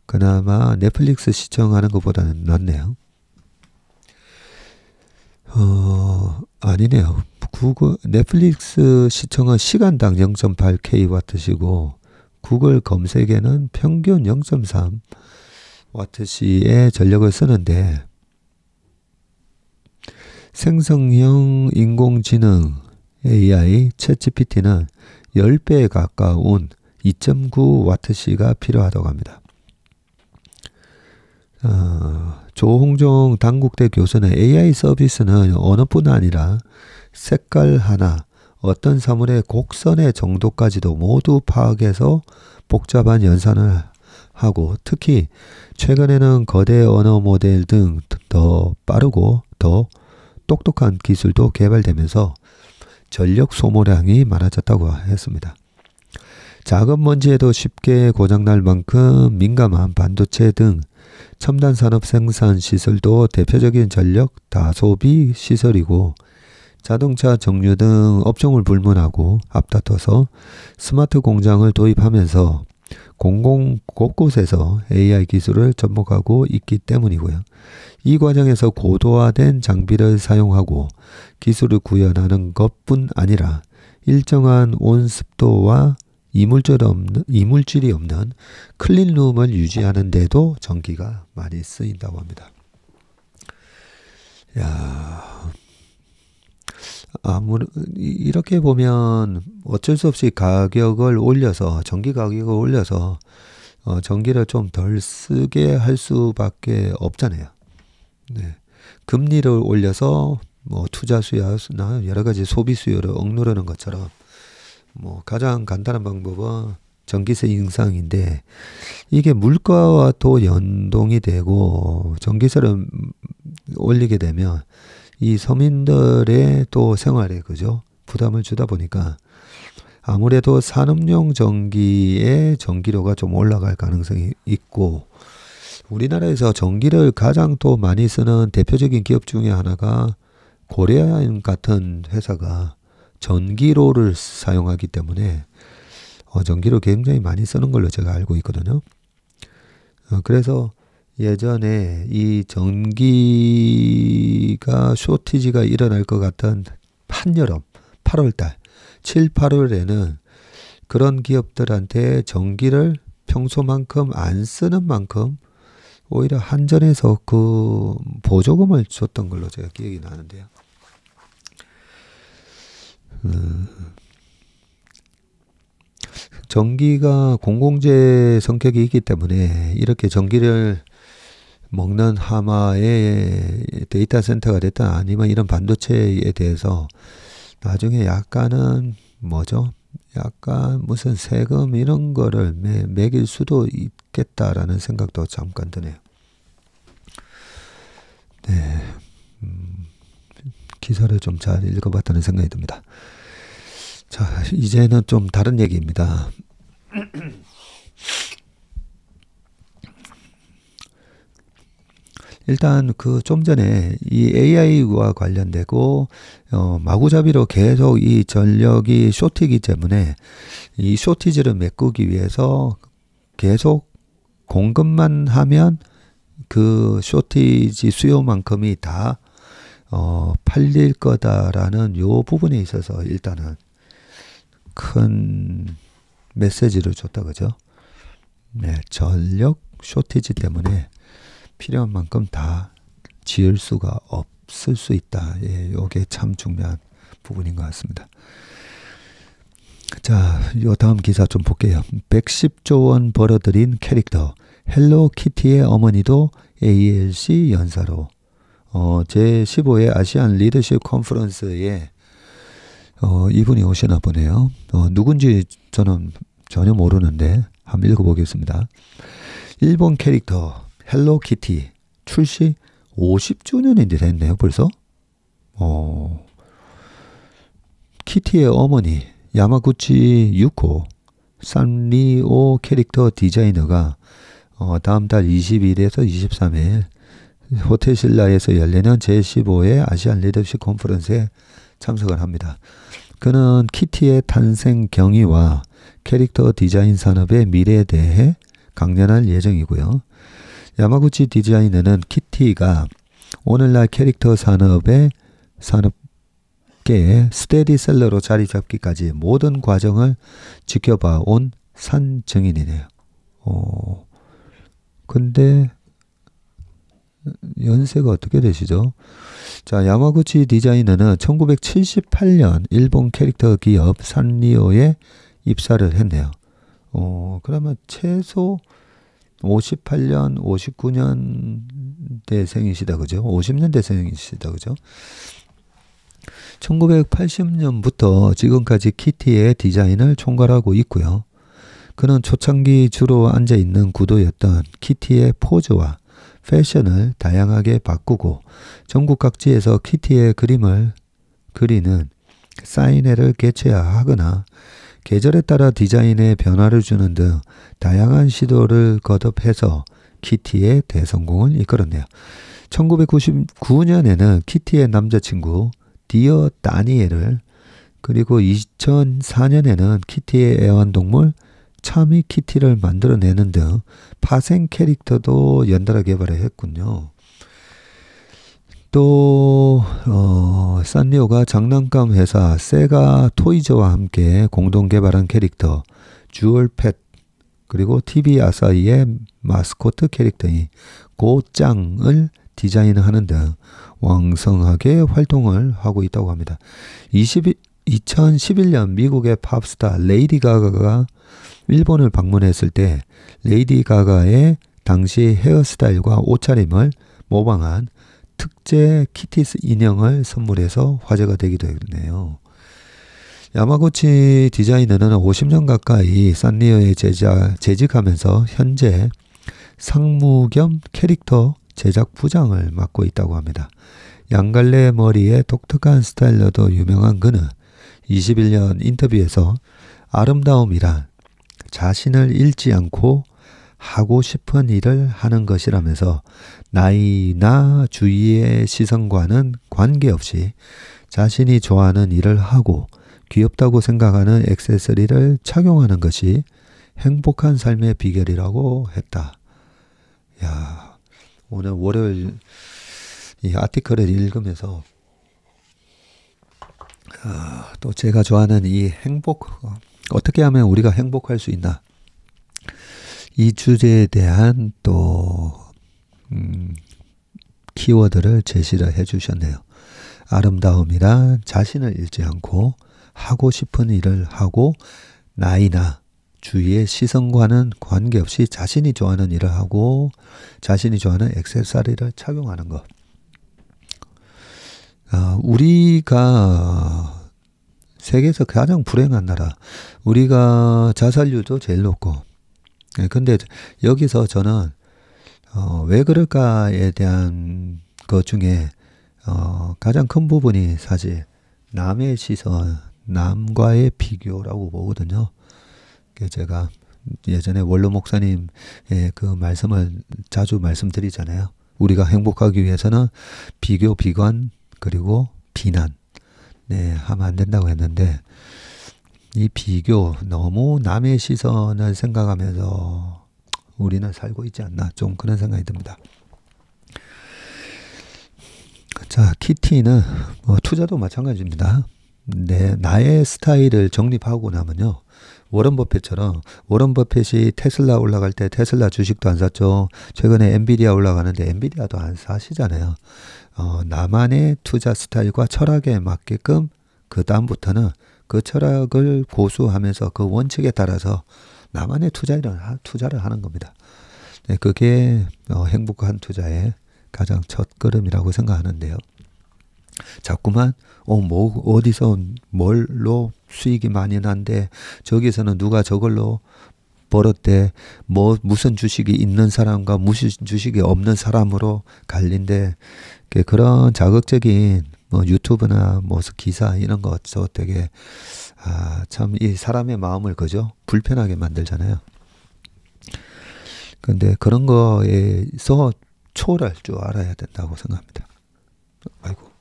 그나마 넷플릭스 시청하는 것보다는 낫네요. 아니네요. 넷플릭스 시청은 시간당 0.8kW시고 구글 검색에는 평균 0.3W시의 전력을 쓰는데 생성형 인공지능 AI 챗GPT는 10배에 가까운 2.9W시가 필요하다고 합니다. 조홍종 단국대 교수는 AI 서비스는 언어뿐 아니라 색깔 하나, 어떤 사물의 곡선의 정도까지도 모두 파악해서 복잡한 연산을 하고 특히 최근에는 거대 언어 모델 등 더 빠르고 더 똑똑한 기술도 개발되면서 전력 소모량이 많아졌다고 했습니다. 작은 먼지에도 쉽게 고장날 만큼 민감한 반도체 등 첨단 산업 생산 시설도 대표적인 전력 다소비 시설이고 자동차 정류 등 업종을 불문하고 앞다퉈서 스마트 공장을 도입하면서 공공 곳곳에서 AI 기술을 접목하고 있기 때문이고요. 이 과정에서 고도화된 장비를 사용하고 기술을 구현하는 것뿐 아니라 일정한 온습도와 이물질이 없는 클린룸을 유지하는 데도 전기가 많이 쓰인다고 합니다. 야, 이렇게 보면 어쩔 수 없이 가격을 올려서 전기 가격을 올려서 전기를 좀 덜 쓰게 할 수밖에 없잖아요. 네. 금리를 올려서 뭐 투자 수요나 여러 가지 소비 수요를 억누르는 것처럼 뭐 가장 간단한 방법은 전기세 인상인데 이게 물가와 또 연동이 되고 전기세를 올리게 되면 이 서민들의 또 생활에 그죠 부담을 주다 보니까 아무래도 산업용 전기의 전기료가 좀 올라갈 가능성이 있고 우리나라에서 전기를 가장 또 많이 쓰는 대표적인 기업 중에 하나가 고려아연 같은 회사가 전기로를 사용하기 때문에 전기를 굉장히 많이 쓰는 걸로 제가 알고 있거든요. 그래서 예전에 이 전기가 쇼티지가 일어날 것 같은 한여름 8월달 7, 8월에는 그런 기업들한테 전기를 평소만큼 안 쓰는 만큼 오히려 한전에서 그 보조금을 줬던 걸로 제가 기억이 나는데요. 전기가 공공재 성격이 있기 때문에 이렇게 전기를 먹는 하마의 데이터 센터가 됐든 아니면 이런 반도체에 대해서 나중에 약간은 뭐죠? 약간 무슨 세금 이런 거를 매길 수도 있겠다라는 생각도 잠깐 드네요. 네, 기사를 좀 잘 읽어봤다는 생각이 듭니다. 자, 이제는 좀 다른 얘기입니다. 일단 그 좀 전에 이 AI와 관련되고 마구잡이로 계속 이 전력이 쇼티기 때문에 이 쇼티지를 메꾸기 위해서 계속 공급만 하면 그 쇼티지 수요만큼이 다 팔릴 거다라는 요 부분에 있어서 일단은 큰 메시지를 줬다 그죠? 네, 전력 쇼티지 때문에 필요한 만큼 다 지을 수가 없을 수 있다. 예, 요게 참 중요한 부분인 것 같습니다. 자, 요 다음 기사 좀 볼게요. 110조 원 벌어들인 캐릭터 헬로키티의 어머니도 ALC 연사로 제15회 아시안 리더십 컨퍼런스에 이분이 오시나 보네요. 누군지 저는 전혀 모르는데 한번 읽어보겠습니다. 일본 캐릭터 헬로키티 출시 50주년인데 됐네요 벌써. 키티의 어머니 야마구치 유코 산리오 캐릭터 디자이너가 다음 달 20일에서 23일 호텔 신라에서 열리는 제15회 아시안 리더십 컨퍼런스에 참석을 합니다. 그는 키티의 탄생 경위와 캐릭터 디자인 산업의 미래에 대해 강연할 예정이고요. 야마구치 디자이너는 키티가 오늘날 캐릭터 산업계의 스테디셀러로 자리 잡기까지 모든 과정을 지켜봐 온 산 증인이네요. 근데 연세가 어떻게 되시죠? 자, 야마구치 디자이너는 1978년 일본 캐릭터 기업 산리오에 입사를 했네요. 그러면 최소 58년, 59년대생이시다, 그죠? 50년대생이시다, 그죠? 1980년부터 지금까지 키티의 디자인을 총괄하고 있고요. 그는 초창기 주로 앉아있는 구도였던 키티의 포즈와 패션을 다양하게 바꾸고 전국 각지에서 키티의 그림을 그리는 사인회를 개최하거나 계절에 따라 디자인에 변화를 주는 등 다양한 시도를 거듭해서 키티의 대성공을 이끌었네요. 1999년에는 키티의 남자친구 디어 다니엘을, 그리고 2004년에는 키티의 애완동물 차미 키티를 만들어내는 등 파생 캐릭터도 연달아 개발을 했군요. 또 산리오가 장난감 회사 세가 토이즈와 함께 공동 개발한 캐릭터 주얼팻, 그리고 TV 아사히의 마스코트 캐릭터인 고짱을 디자인하는 등 왕성하게 활동을 하고 있다고 합니다. 2011년 미국의 팝스타 레이디 가가가 일본을 방문했을 때 레이디 가가의 당시 헤어스타일과 옷차림을 모방한 특제 키티스 인형을 선물해서 화제가 되기도 했네요. 야마구치 디자이너는 50년 가까이 산리오에 재직하면서 현재 상무 겸 캐릭터 제작 부장을 맡고 있다고 합니다. 양갈래 머리의 독특한 스타일러도 유명한 그는 21년 인터뷰에서 아름다움이란 자신을 잃지 않고 하고 싶은 일을 하는 것이라면서 나이나 주위의 시선과는 관계없이 자신이 좋아하는 일을 하고 귀엽다고 생각하는 액세서리를 착용하는 것이 행복한 삶의 비결이라고 했다. 야, 오늘 월요일 이 아티클을 읽으면서 또 제가 좋아하는 이 행복, 어떻게 하면 우리가 행복할 수 있나, 이 주제에 대한 또 키워드를 제시를 해주셨네요. 아름다움이란 자신을 잃지 않고 하고 싶은 일을 하고 나이나 주위의 시선과는 관계없이 자신이 좋아하는 일을 하고 자신이 좋아하는 액세서리를 착용하는 것. 우리가 세계에서 가장 불행한 나라, 우리가 자살률도 제일 높고, 근데 여기서 저는 왜 그럴까에 대한 것 중에 가장 큰 부분이 사실 남의 시선, 남과의 비교라고 보거든요. 제가 예전에 원로 목사님의 그 말씀을 자주 말씀드리잖아요. 우리가 행복하기 위해서는 비교, 비관, 그리고 비난, 하면 안 된다고 했는데, 이 비교, 너무 남의 시선을 생각하면서 우리는 살고 있지 않나, 좀 그런 생각이 듭니다. 자, 키티는 투자도 마찬가지입니다. 나의 스타일을 정립하고 나면요, 워런 버핏처럼, 워런 버핏이 테슬라 올라갈 때 테슬라 주식도 안 샀죠. 최근에 엔비디아 올라가는데 엔비디아도 안 사시잖아요. 나만의 투자 스타일과 철학에 맞게끔 그 다음부터는 그 철학을 고수하면서 그 원칙에 따라서 나만의 투자를 하는 겁니다. 그게 행복한 투자의 가장 첫 걸음이라고 생각하는데요. 자꾸만 뭐 어디서 뭘로 수익이 많이 난데 저기서는 누가 저걸로 벌었대. 뭐 무슨 주식이 있는 사람과 무슨 주식이 없는 사람으로 갈린데 그런 자극적인 뭐 유튜브나 뭐 기사 이런 거 저 되게 참 이 사람의 마음을 그죠 불편하게 만들잖아요. 근데 그런 거에서 초월할 줄 알아야 된다고 생각합니다. 아이고.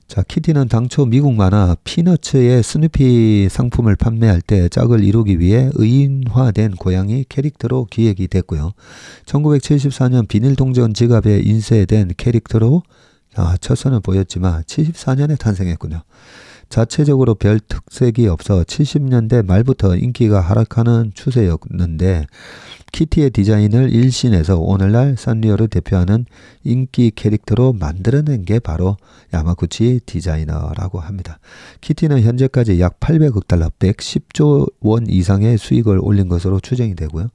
자, 키티는 당초 미국 만화 피너츠의 스누피 상품을 판매할 때 짝을 이루기 위해 의인화된 고양이 캐릭터로 기획이 됐고요. 1974년 비닐동전 지갑에 인쇄된 캐릭터로 첫 선을 보였지만 74년에 탄생했군요. 자체적으로 별 특색이 없어 70년대 말부터 인기가 하락하는 추세였는데 키티의 디자인을 일신해서 오늘날 산리오를 대표하는 인기 캐릭터로 만들어낸 게 바로 야마구치 디자이너라고 합니다. 키티는 현재까지 약 800억 달러, 110조 원 이상의 수익을 올린 것으로 추정이 되고요.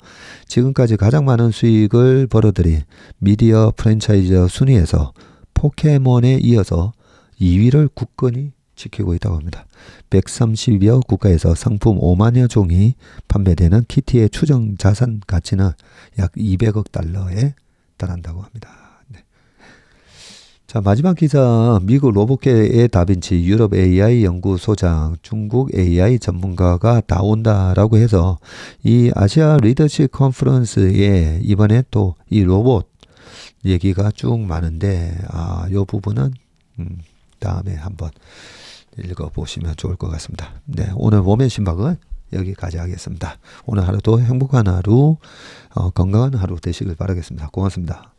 지금까지 가장 많은 수익을 벌어들인 미디어 프랜차이즈 순위에서 포켓몬에 이어서 2위를 굳건히 지키고 있다고 합니다. 130여 국가에서 상품 5만여 종이 판매되는 키티의 추정 자산 가치는 약 200억 달러에 달한다고 합니다. 네. 자, 마지막 기사. 미국 로봇계의 다빈치, 유럽 AI 연구소장, 중국 AI 전문가가 다 온다라고 해서 이 아시아 리더십 컨퍼런스에 이번에 또 이 로봇 얘기가 쭉 많은데 요 부분은 다음에 한번 읽어보시면 좋을 것 같습니다. 네, 오늘 몸의 심박은 여기까지 하겠습니다. 오늘 하루도 행복한 하루, 건강한 하루 되시길 바라겠습니다. 고맙습니다.